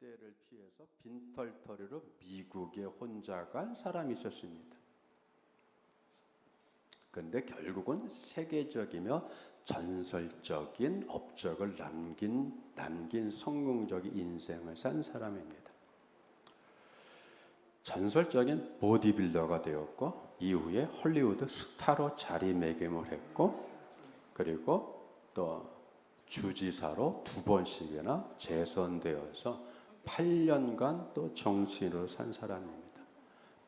군대를 피해서 빈털터리로 미국에 혼자 간 사람이 있었습니다. 그런데 결국은 세계적이며 전설적인 업적을 남긴 성공적인 인생을 산 사람입니다. 전설적인 보디빌더가 되었고 이후에 헐리우드 스타로 자리매김을 했고, 그리고 또 주지사로 2번씩이나 재선되어서 8년간 또 정치인으로 산 사람입니다.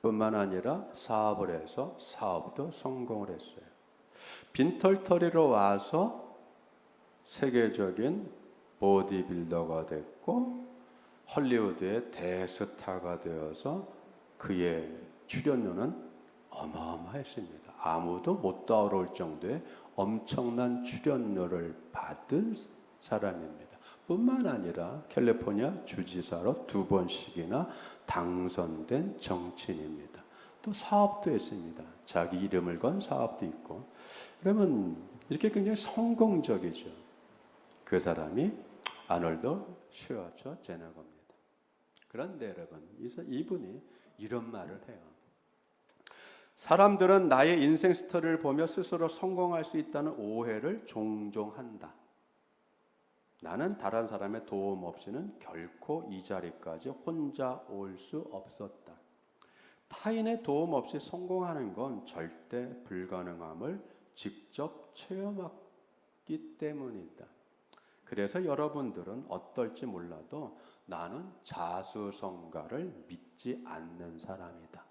뿐만 아니라 사업을 해서 사업도 성공을 했어요. 빈털터리로 와서 세계적인 보디빌더가 됐고 헐리우드의 대스타가 되어서 그의 출연료는 어마어마했습니다. 아무도 못 따라올 정도의 엄청난 출연료를 받은 사람입니다. 뿐만 아니라 캘리포니아 주지사로 2번씩이나 당선된 정치인입니다. 또 사업도 했습니다. 자기 이름을 건 사업도 있고. 그러면 이렇게 굉장히 성공적이죠. 그 사람이 아놀드 슈와르츠제네거입니다. 그런데 여러분, 이분이 이런 말을 해요. 사람들은 나의 인생 스토리를 보며 스스로 성공할 수 있다는 오해를 종종 한다. 나는 다른 사람의 도움 없이는 결코 이 자리까지 혼자 올 수 없었다. 타인의 도움 없이 성공하는 건 절대 불가능함을 직접 체험했기 때문이다. 그래서 여러분들은 어떨지 몰라도 나는 자수성가를 믿지 않는 사람이다.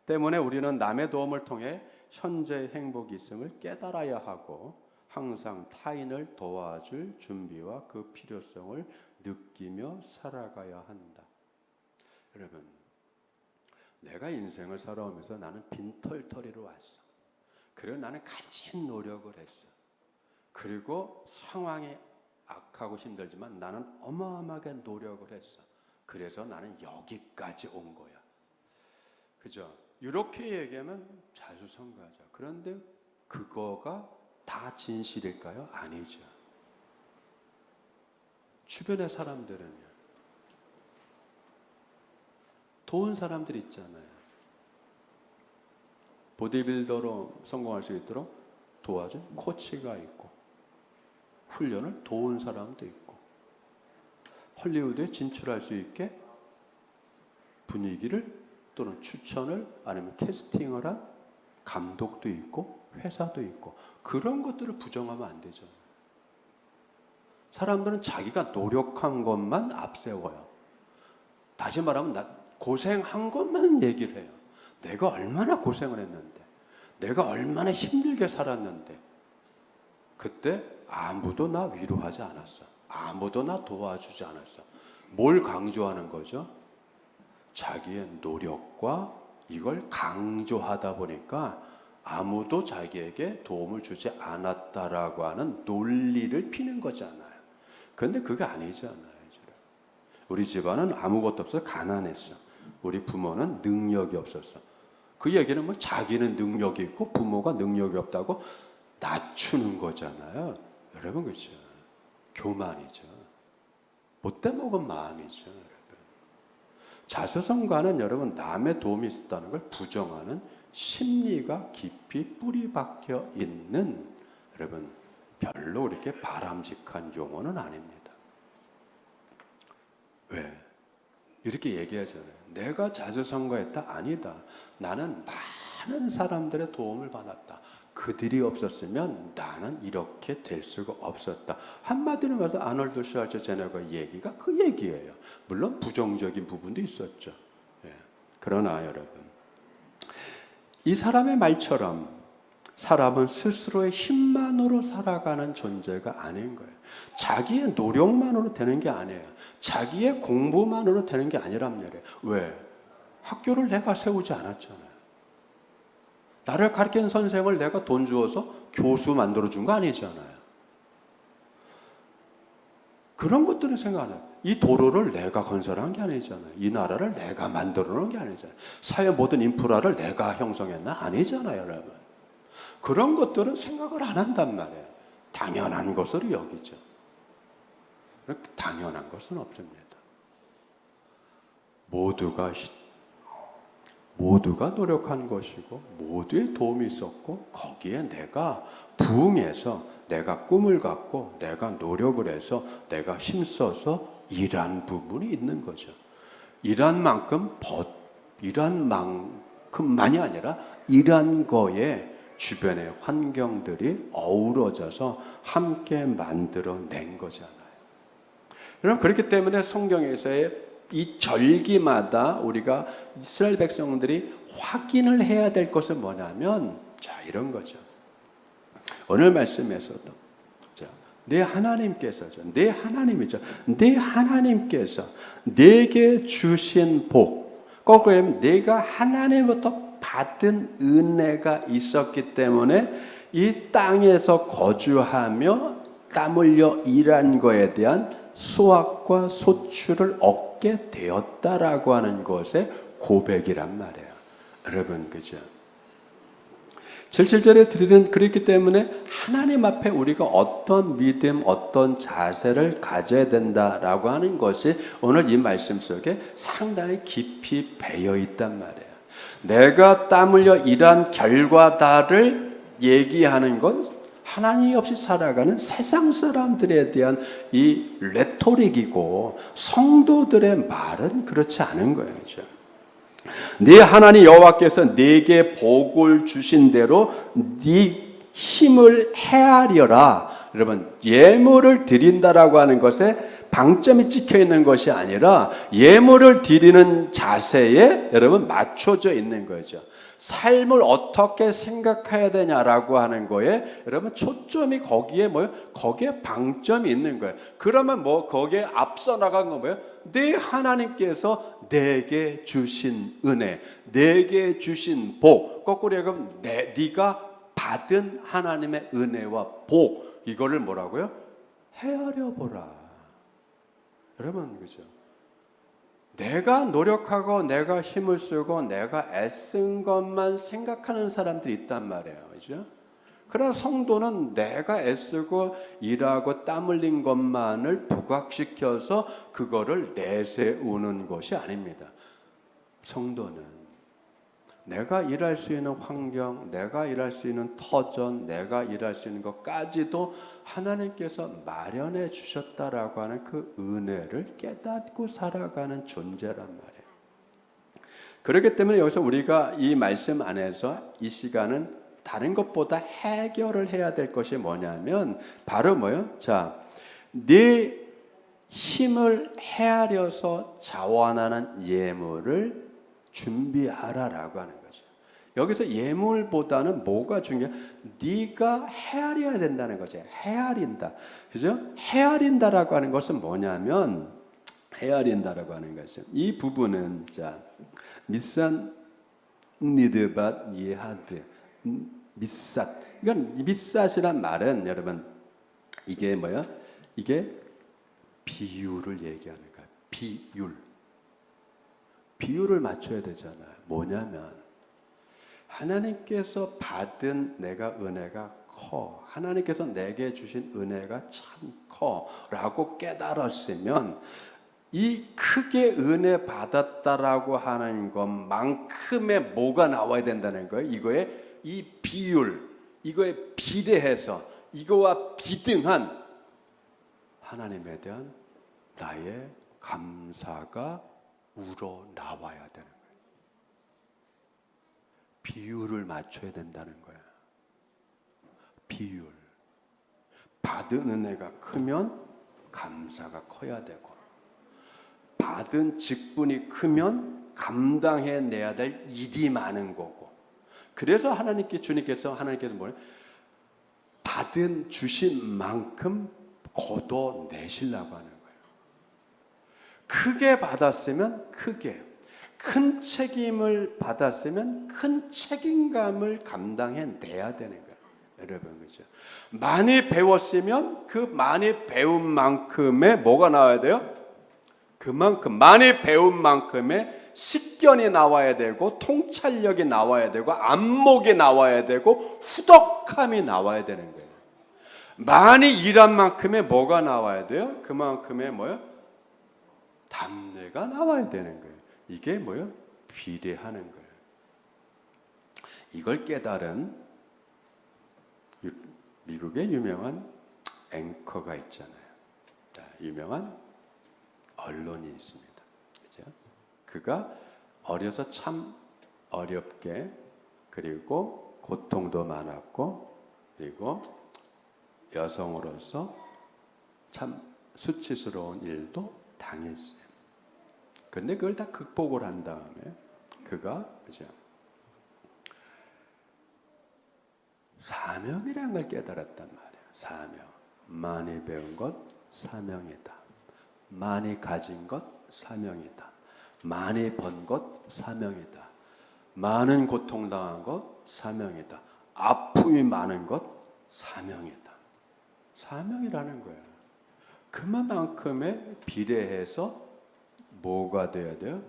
때문에 우리는 남의 도움을 통해 현재의 행복이 있음을 깨달아야 하고 항상 타인을 도와줄 준비와 그 필요성을 느끼며 살아가야 한다. 여러분, 내가 인생을 살아오면서 나는 빈털터리로 왔어. 그리고 나는 갇힌 노력을 했어. 그리고 상황이 악하고 힘들지만 나는 어마어마하게 노력을 했어. 그래서 나는 여기까지 온 거야. 그죠? 이렇게 얘기하면 자수성가하죠. 그런데 그거가 다 진실일까요? 아니죠. 주변의 사람들은요, 도운 사람들 있잖아요. 보디빌더로 성공할 수 있도록 도와준 코치가 있고, 훈련을 도운 사람도 있고, 헐리우드에 진출할 수 있게 분위기를 또는 추천을 아니면 캐스팅을 한 감독도 있고 회사도 있고, 그런 것들을 부정하면 안 되죠. 사람들은 자기가 노력한 것만 앞세워요. 다시 말하면 고생한 것만 얘기를 해요. 내가 얼마나 고생을 했는데, 내가 얼마나 힘들게 살았는데, 그때 아무도 나 위로하지 않았어. 아무도 나 도와주지 않았어. 뭘 강조하는 거죠? 자기의 노력과 이걸 강조하다 보니까 아무도 자기에게 도움을 주지 않았다라고 하는 논리를 피는 거잖아요. 그런데 그게 아니잖아요. 우리 집안은 아무것도 없어 가난했어. 우리 부모는 능력이 없었어. 그 얘기는 뭐 자기는 능력이 있고 부모가 능력이 없다고 낮추는 거잖아요. 여러분, 그렇죠? 교만이죠. 못돼 먹은 마음이죠. 여러분. 자수성가는 여러분 남의 도움이 있었다는 걸 부정하는 심리가 깊이 뿌리박혀 있는, 여러분, 별로 그렇게 바람직한 용어는 아닙니다. 왜? 이렇게 얘기하잖아요. 내가 자수성가했다? 아니다. 나는 많은 사람들의 도움을 받았다. 그들이 없었으면 나는 이렇게 될 수가 없었다. 한마디로 말해서 아놀드 슈왈츠제네거 얘기가 그 얘기예요. 물론 부정적인 부분도 있었죠. 예. 그러나 여러분, 이 사람의 말처럼 사람은 스스로의 힘만으로 살아가는 존재가 아닌 거예요. 자기의 노력만으로 되는 게 아니에요. 자기의 공부만으로 되는 게 아니란 말이에요. 왜? 학교를 내가 세우지 않았잖아요. 나를 가르치는 선생을 내가 돈 주어서 교수 만들어준 거 아니잖아요. 그런 것들은 생각 안 해요. 이 도로를 내가 건설한 게 아니잖아요. 이 나라를 내가 만들어 놓은 게 아니잖아요. 사회 모든 인프라를 내가 형성했나? 아니잖아요, 여러분. 그런 것들은 생각을 안 한단 말이에요. 당연한 것으로 여기죠. 그렇게 당연한 것은 없습니다. 모두가 노력한 것이고 모두의 도움이 있었고 거기에 내가 부응해서 내가 꿈을 갖고 내가 노력을 해서 내가 힘써서 일한 부분이 있는 거죠. 일한 만큼만이 아니라 일한 거에 주변의 환경들이 어우러져서 함께 만들어낸 거잖아요. 여러분, 그렇기 때문에 성경에서의 이 절기마다 우리가 이스라엘 백성들이 확인을 해야 될 것은 뭐냐면 자, 이런 거죠. 오늘 말씀에서도 자, 내 하나님께서죠. 내 하나님이죠. 내 하나님께서 내게 주신 복, 거꾸로 하면 내가 하나님부터 받은 은혜가 있었기 때문에 이 땅에서 거주하며 땀 흘려 일한 거에 대한 수확과 소출을 얻게 되었다라고 하는 것의 고백이란 말이에요. 여러분, 그죠? 7절에 드리는 그렇기 때문에 하나님 앞에 우리가 어떤 믿음, 어떤 자세를 가져야 된다라고 하는 것이 오늘 이 말씀 속에 상당히 깊이 배어 있단 말이에요. 내가 땀 흘려 일한 결과다를 얘기하는 건 하나님 없이 살아가는 세상 사람들에 대한 이 레토릭이고 성도들의 말은 그렇지 않은 거예요. 그렇죠? 네 하나님 여호와께서 네게 복을 주신 대로 네 힘을 헤아려라. 여러분, 예물을 드린다라고 하는 것에 방점이 찍혀 있는 것이 아니라 예물을 드리는 자세에 여러분 맞춰져 있는 거죠. 삶을 어떻게 생각해야 되냐라고 하는 거에 여러분 초점이 거기에 뭐예요? 거기에 방점이 있는 거예요. 그러면 뭐 거기에 앞서 나간 건 뭐예요? 네 하나님께서 내게 주신 은혜, 내게 주신 복, 거꾸로 얘기하면 네가 받은 하나님의 은혜와 복, 이거를 뭐라고요? 헤아려 보라. 여러분, 그죠? 내가 노력하고 내가 힘을 쓰고 내가 애쓴 것만 생각하는 사람들이 있단 말이에요. 그죠? 그러나 성도는 내가 애쓰고 일하고 땀 흘린 것만을 부각시켜서 그거를 내세우는 것이 아닙니다. 성도는 내가 일할 수 있는 환경, 내가 일할 수 있는 터전, 내가 일할 수 있는 것까지도 하나님께서 마련해 주셨다라고 하는 그 은혜를 깨닫고 살아가는 존재란 말이에요. 그렇기 때문에 여기서 우리가 이 말씀 안에서 이 시간은 다른 것보다 해결을 해야 될 것이 뭐냐면 바로 뭐예요? 자, 네 힘을 헤아려서 자원하는 예물을 준비하라라고 하는 거죠. 여기서 예물보다는 뭐가 중요해? 네가 헤아려야 된다는 거죠. 헤아린다. 그죠? 헤아린다라고 하는 것은 뭐냐면 헤아린다라고 하는 것은 이 부분은 자, 미산 니드밭 예하드 미삿. 이건 미삿이란 말은 여러분 이게 뭐야? 이게 비율을 얘기하는 거야. 비율을 맞춰야 되잖아요. 뭐냐면 하나님께서 받은 내가 은혜가 커. 하나님께서 내게 주신 은혜가 참 커라고 깨달았으면 이 크게 은혜 받았다라고 하는 것만큼의 뭐가 나와야 된다는 거예요. 이거에 이 비율, 이거에 비례해서 이거와 비등한 하나님에 대한 나의 감사가 우러 나와야 되는 거예요. 비율을 맞춰야 된다는 거야. 비율. 받은 은혜가 크면 감사가 커야 되고, 받은 직분이 크면 감당해내야 될 일이 많은 거고. 그래서 주님께서 뭐예요? 받은 주신 만큼 걷어내시려고 하는 거예요. 크게 받았으면 크게, 큰 책임을 받았으면 큰 책임감을 감당해내야 되는 거예요. 여러분, 그죠? 많이 배웠으면 그 많이 배운 만큼의 뭐가 나와야 돼요? 그만큼 많이 배운 만큼의 식견이 나와야 되고 통찰력이 나와야 되고 안목이 나와야 되고 후덕함이 나와야 되는 거예요. 많이 일한 만큼의 뭐가 나와야 돼요? 그만큼의 뭐요? 담내가 나와야 되는 거예요. 이게 뭐예요? 비례하는 거예요. 이걸 깨달은 미국의 유명한 앵커가 있잖아요. 유명한 언론이 있습니다. 그죠? 그가 어려서 참 어렵게, 그리고 고통도 많았고, 그리고 여성으로서 참 수치스러운 일도 당했어요. 근데 그걸 다 극복을 한 다음에 그가 그죠? 사명이라는 걸 깨달았단 말이에요. 사명. 많이 배운 것 사명이다. 많이 가진 것 사명이다. 많이 번 것 사명이다. 많은 고통당한 것 사명이다. 아픔이 많은 것 사명이다. 사명이라는 거예요. 그만큼에 비례해서 뭐가 돼야 돼요?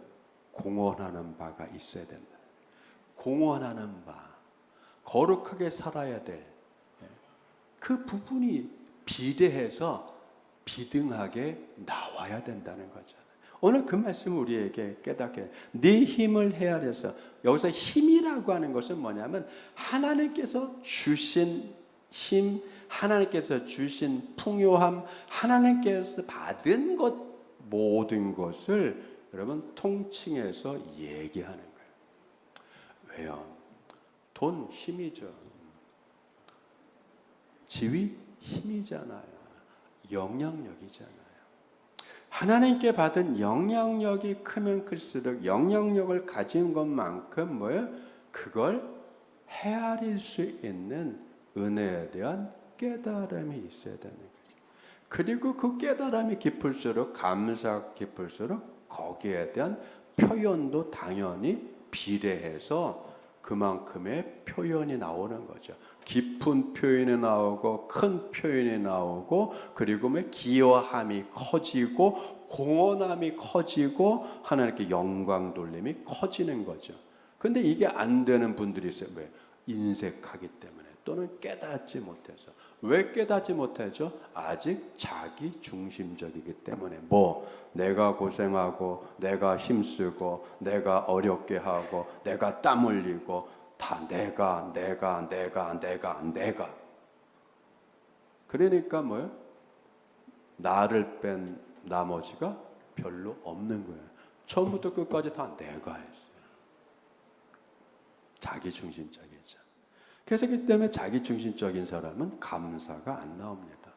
공헌하는 바가 있어야 된다. 공헌하는 바, 거룩하게 살아야 될 그 부분이 비례해서 비등하게 나와야 된다는 거잖아요. 오늘 그 말씀 우리에게 깨닫게, 네 힘을 헤아려서, 여기서 힘이라고 하는 것은 뭐냐면 하나님께서 주신 힘, 하나님께서 주신 풍요함, 하나님께서 받은 것, 모든 것을 여러분 통칭해서 얘기하는 거예요. 왜요? 돈 힘이죠. 지위 힘이잖아요. 영향력이잖아요. 하나님께 받은 영향력이 크면 클수록 영향력을 가진 것만큼 뭐예요? 그걸 헤아릴 수 있는 은혜에 대한 깨달음이 있어야 되는 거죠. 그리고 그 깨달음이 깊을수록, 감사가 깊을수록 거기에 대한 표현도 당연히 비례해서 그만큼의 표현이 나오는 거죠. 깊은 표현이 나오고 큰 표현이 나오고, 그리고 기여함이 커지고 공헌함이 커지고 하나님께 영광 돌림이 커지는 거죠. 근데 이게 안 되는 분들이 있어요. 왜? 인색하기 때문에, 또는 깨닫지 못해서. 왜 깨닫지 못하죠? 아직 자기 중심적이기 때문에. 내가 고생하고, 내가 힘쓰고, 내가 어렵게 하고, 내가 땀 흘리고, 다 내가. 그러니까 뭐예요? 나를 뺀 나머지가 별로 없는 거예요. 처음부터 끝까지 다 내가 했어요. 자기 중심적이죠. 그래서 그 때문에 자기 중심적인 사람은 감사가 안 나옵니다.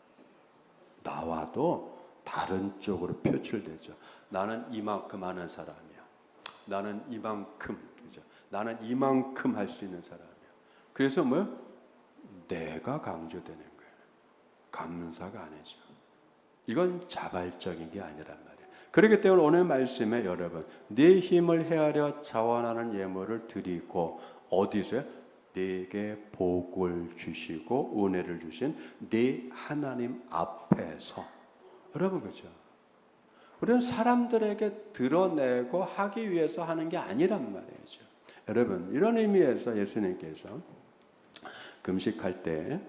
나와도 다른 쪽으로 표출되죠. 나는 이만큼 하는 사람이야. 나는 이만큼, 그죠? 나는 이만큼 할 수 있는 사람이야. 그래서 내가 강조되는 거예요. 감사가 아니죠. 이건 자발적인 게 아니란 말이에요. 그렇기 때문에 오늘 말씀에 여러분, 네 힘을 헤아려 자원하는 예물을 드리고, 어디서요? 네게 복을 주시고 은혜를 주신 네 하나님 앞에서. 여러분, 그렇죠? 우리는 사람들에게 드러내고 하기 위해서 하는 게 아니란 말이죠. 여러분, 이런 의미에서 예수님께서 금식할 때,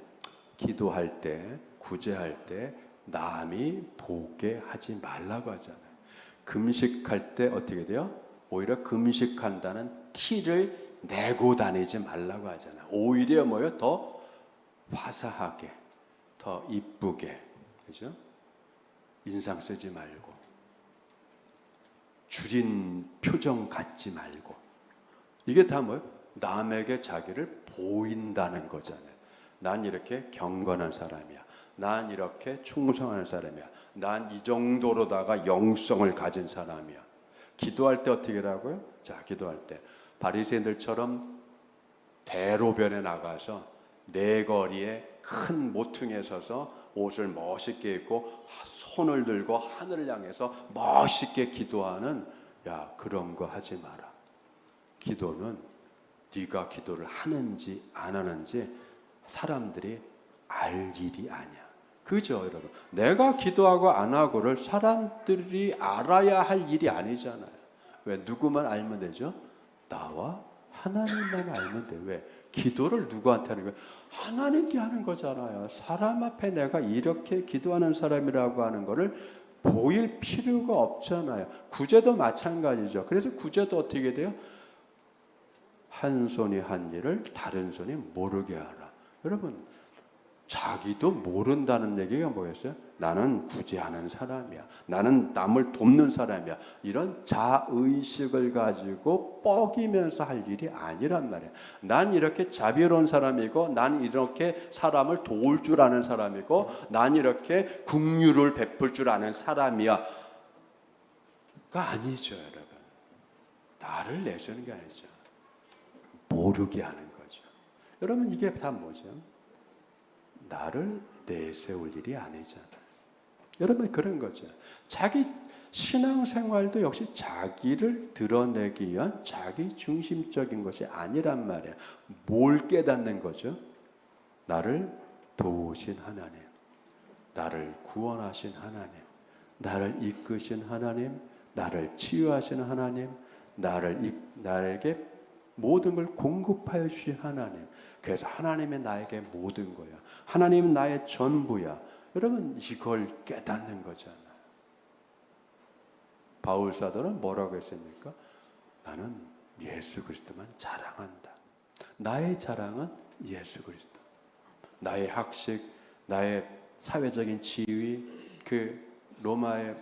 기도할 때, 구제할 때 남이 보게 하지 말라고 하잖아요. 금식할 때 어떻게 돼요? 오히려 금식한다는 티를 내고 다니지 말라고 하잖아요. 오히려 뭐요? 더 화사하게, 더 이쁘게, 그죠? 인상 쓰지 말고, 줄인 표정 갖지 말고. 이게 다 뭐예요? 남에게 자기를 보인다는 거잖아요. 난 이렇게 경건한 사람이야. 난 이렇게 충성하는 사람이야. 난 이 정도로다가 영성을 가진 사람이야. 기도할 때 어떻게 하라고요? 자, 기도할 때 바리새인들처럼 대로변에 나가서 내거리에 큰 모퉁이에 서서 옷을 멋있게 입고 손을 들고 하늘을 향해서 멋있게 기도하는, 야, 그런 거 하지 마라. 기도는 네가 기도를 하는지 안 하는지 사람들이 알 일이 아니야. 그죠, 여러분? 내가 기도하고 안 하고를 사람들이 알아야 할 일이 아니잖아요. 왜? 누구만 알면 되죠? 나와 하나님만 알면 돼. 왜? 기도를 누구한테 하는 거예요? 하나님께 하는 거잖아요. 사람 앞에 내가 이렇게 기도하는 사람이라고 하는 거를 보일 필요가 없잖아요. 구제도 마찬가지죠. 그래서 구제도 어떻게 돼요? 한 손이 한 일을 다른 손이 모르게 하라. 여러분, 자기도 모른다는 얘기가 뭐였어요? 나는 구제하는 사람이야. 나는 남을 돕는 사람이야. 이런 자의식을 가지고 뻐기면서 할 일이 아니란 말이야. 난 이렇게 자비로운 사람이고, 난 이렇게 사람을 도울 줄 아는 사람이고, 난 이렇게 긍휼을 베풀 줄 아는 사람이야. 가 아니죠, 여러분. 나를 내세우는 게 아니죠. 모르게 하는 거죠. 여러분, 이게 다 뭐죠? 나를 내세울 일이 아니잖아요. 여러분, 그런 거죠. 자기 신앙생활도 역시 자기를 드러내기 위한 자기 중심적인 것이 아니란 말이에요. 뭘 깨닫는 거죠? 나를 도우신 하나님, 나를 구원하신 하나님, 나를 이끄신 하나님, 나를 치유하신 하나님, 나에게 모든 걸 공급하여 주신 하나님. 그래서 하나님이 나에게 모든 거야. 하나님은 나의 전부야. 여러분, 이걸 깨닫는 거잖아요. 바울 사도는 뭐라고 했습니까? 나는 예수 그리스도만 자랑한다. 나의 자랑은 예수 그리스도. 나의 학식, 나의 사회적인 지위, 그 로마의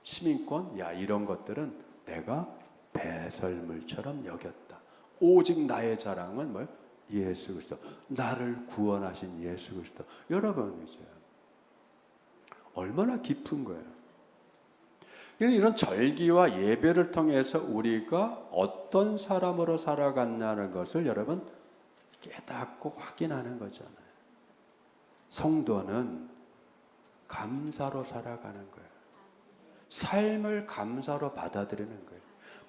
시민권, 이런 것들은 내가 배설물처럼 여겼다. 오직 나의 자랑은 뭐예요? 예수 그리스도. 나를 구원하신 예수 그리스도. 여러분, 이제 얼마나 깊은 거예요. 이런 절기와 예배를 통해서 우리가 어떤 사람으로 살아갔냐는 것을 여러분 깨닫고 확인하는 거잖아요. 성도는 감사로 살아가는 거예요. 삶을 감사로 받아들이는 거예요.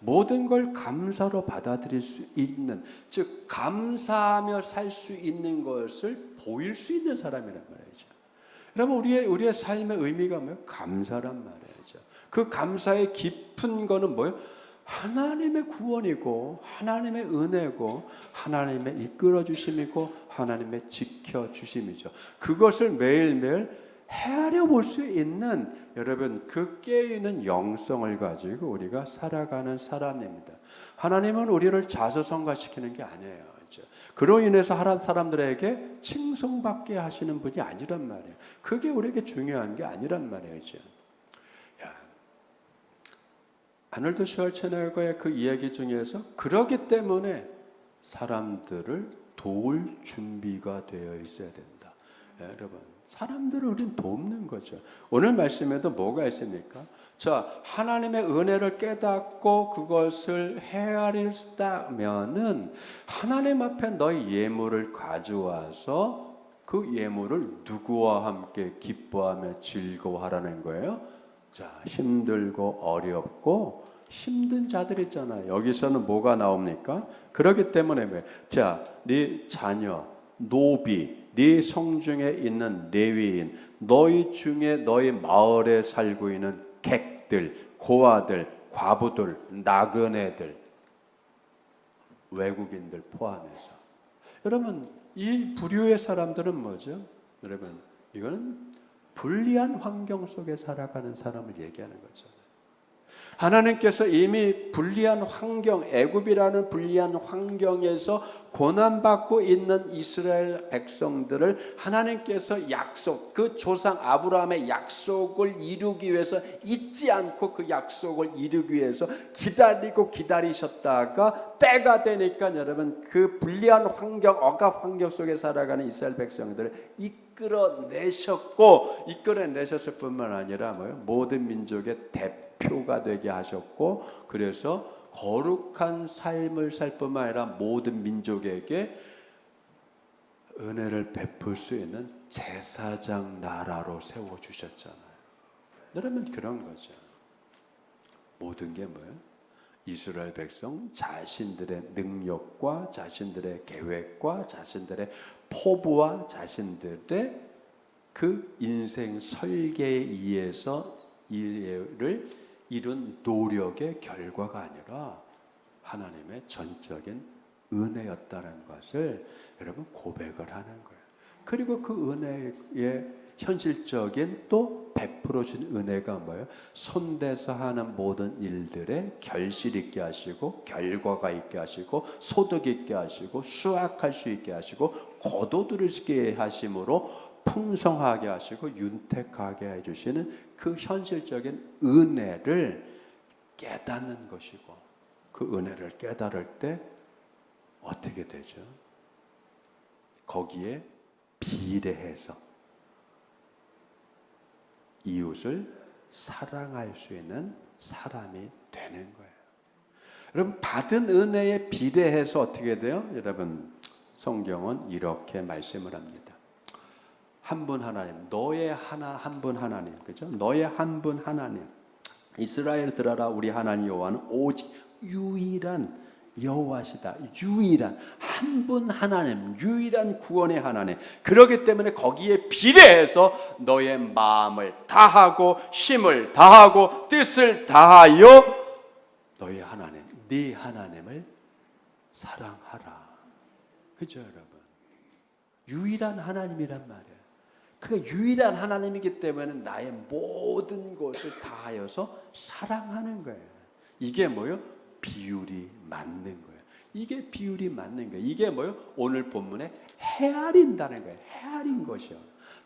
모든 걸 감사로 받아들일 수 있는, 즉 감사하며 살 수 있는 것을 보일 수 있는 사람이란 말이죠. 여러분, 우리의 삶의 의미가 뭐예요? 감사란 말이죠. 그 감사의 깊은 거는 뭐예요? 하나님의 구원이고, 하나님의 은혜고, 하나님의 이끌어 주심이고, 하나님의 지켜 주심이죠. 그것을 매일매일 헤아려 볼 수 있는, 여러분, 그 깨어있는 영성을 가지고 우리가 살아가는 사람입니다. 하나님은 우리를 자수성가시키는 게 아니에요. 그로 인해서 하나님 사람들에게 칭송받게 하시는 분이 아니란 말이에요. 그게 우리에게 중요한 게 아니란 말이죠. 아놀드 슈왈체네거의 그 이야기 중에서 그러기 때문에 사람들을 도울 준비가 되어 있어야 된다. 여러분, 사람들을 우리는 돕는 거죠. 오늘 말씀에도 뭐가 있습니까? 자, 하나님의 은혜를 깨닫고 그것을 헤아리다면은 하나님 앞에 너희 예물을 가져와서 그 예물을 누구와 함께 기뻐하며 즐거워하라는 거예요. 자, 힘들고 어렵고 힘든 자들 있잖아요. 여기서는 뭐가 나옵니까? 그렇기 때문에 왜? 자, 네 자녀, 노비, 네 성중에 있는 레위인, 너희 중에 너희 마을에 살고 있는 객들, 고아들, 과부들, 나그네들, 외국인들 포함해서. 여러분, 이 부류의 사람들은 뭐죠? 여러분, 이거는 불리한 환경 속에 살아가는 사람을 얘기하는 거죠. 하나님께서 이미 불리한 환경, 애굽이라는 불리한 환경에서 고난받고 있는 이스라엘 백성들을 하나님께서 약속, 그 조상 아브라함의 약속을 이루기 위해서 잊지 않고 그 약속을 이루기 위해서 기다리고 기다리셨다가 때가 되니까 여러분 그 불리한 환경, 억압 환경 속에 살아가는 이스라엘 백성들을 이끌어내셨을 뿐만 아니라 모든 민족의 대표가 되게 하셨고, 그래서 거룩한 삶을 살 뿐만 아니라 모든 민족에게 은혜를 베풀 수 있는 제사장 나라로 세워주셨잖아요. 여러분, 그런 거죠. 모든 게 뭐예요? 이스라엘 백성 자신들의 능력과 자신들의 계획과 자신들의 포부와 자신들의 그 인생 설계에 의해서 이를 이룬 노력의 결과가 아니라 하나님의 전적인 은혜였다는 것을 여러분 고백을 하는 거예요. 그리고 그 은혜의 현실적인 또 베풀어 준 은혜가 뭐예요? 손대서 하는 모든 일들에 결실 있게 하시고 결과가 있게 하시고 소득 있게 하시고 수확할 수 있게 하시고 거둬들일 수 있게 하심으로 풍성하게 하시고 윤택하게 해주시는 그 현실적인 은혜를 깨닫는 것이고, 그 은혜를 깨달을 때 어떻게 되죠? 거기에 비례해서 이웃을 사랑할 수 있는 사람이 되는 거예요. 여러분, 받은 은혜에 비례해서 어떻게 돼요? 여러분, 성경은 이렇게 말씀을 합니다. 한 분 하나님, 너의 한 분 하나님, 그죠? 너의 한 분 하나님. 이스라엘 들어라, 우리 하나님 여호와는 오직 유일한 여호와시다. 유일한 한 분 하나님, 유일한 구원의 하나님. 그렇기 때문에 거기에 비례해서 너의 마음을 다하고 힘을 다하고 뜻을 다하여 너의 하나님, 네 하나님을 사랑하라. 그죠, 여러분? 유일한 하나님이란 말이에요. 그러니까 유일한 하나님이기 때문에 나의 모든 것을 다하여서 사랑하는 거예요. 이게 뭐요? 비율이 맞는 거예요. 이게 비율이 맞는 거예요. 이게 뭐요? 오늘 본문에 헤아린다는 거예요. 헤아린 것이요.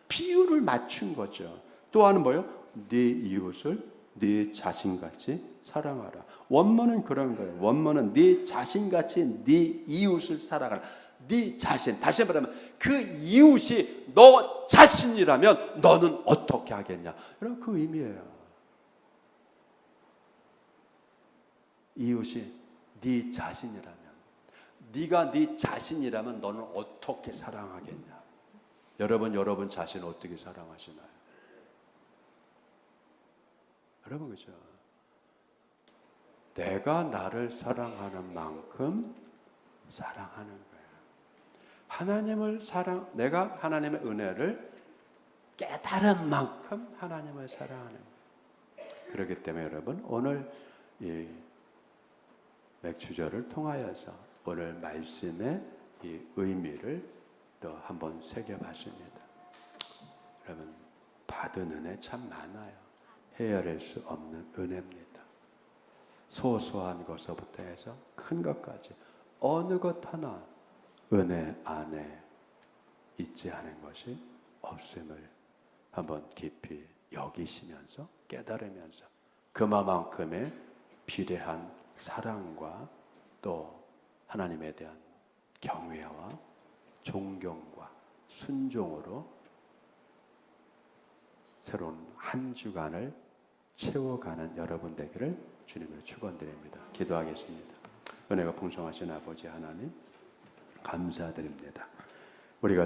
비율을 맞춘 거죠. 또한 뭐요? 네 이웃을 네 자신같이 사랑하라. 원문은 그런 거예요. 원문은 네 자신같이 네 이웃을 사랑하라. 네 자신, 다시 말하면 그 이웃이 너 자신이라면 너는 어떻게 하겠냐, 이런 그 의미예요. 이웃이 네 자신이라면, 네가 네 자신이라면 너는 어떻게 사랑하겠냐. 여러분 자신 어떻게 사랑하시나요? 여러분, 그죠? 내가 나를 사랑하는 만큼 사랑하는 거예요. 하나님을 내가 하나님의 은혜를 깨달은 만큼 하나님을 사랑하는 거예요. 그렇기 때문에 여러분, 오늘 이 맥주절을 통하여서 오늘 말씀의 이 의미를 또 한번 새겨봤습니다. 여러분, 받은 은혜 참 많아요. 헤아릴 수 없는 은혜입니다. 소소한 것부터 해서 큰 것까지 어느 것 하나 은혜 안에 있지 않은 것이 없음을 한번 깊이 여기시면서 깨달으면서 그만큼의 비례한 사랑과 또 하나님에 대한 경외와 존경과 순종으로 새로운 한 주간을 채워가는 여러분 되기를 주님으로 축원드립니다. 기도하겠습니다. 은혜가 풍성하신 아버지 하나님, 감사드립니다.